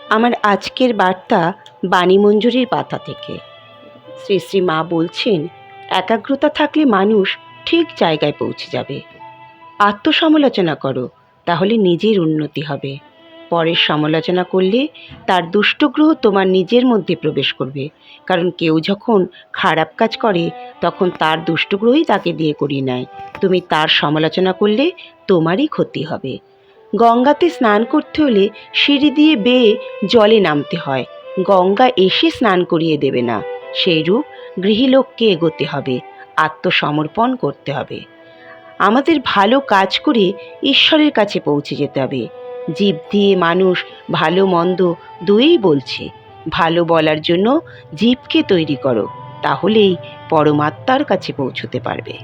আমার আজকের বার্তা বাণী মঞ্জুরির পাতা থেকে। শ্রী শ্রী মা বলছেন, একাগ্রতা থাকলে মানুষ ঠিক জায়গায় পৌঁছে যাবে। আত্মসমালোচনা করো, তাহলে নিজের উন্নতি হবে। পরের সমালোচনা করলে তার দুষ্টগ্রহ তোমার নিজের মধ্যে প্রবেশ করবে। কারণ কেউ যখন খারাপ কাজ করে তখন তার দুষ্টগ্রহই তাকে দিয়ে করিয়ে নেয়। তুমি তার সমালোচনা করলে তোমারই ক্ষতি হবে। গঙ্গাতে স্নান করতে হলে সিঁড়ি দিয়ে বেয়ে জলে নামতে হয়। গঙ্গা এসে স্নান করিয়ে দেবে না। সেইরূপ গৃহীলোককে এগোতে হবে, আত্মসমর্পণ করতে হবে। আমাদের ভালো কাজ করে ঈশ্বরের কাছে পৌঁছে যেতে হবে। জিভ দিয়ে মানুষ ভালো মন্দ দুইই বলছে। ভালো বলার জন্য জিভকে তৈরি করো, তাহলেই পরমাত্মার কাছে পৌঁছতে পারবে।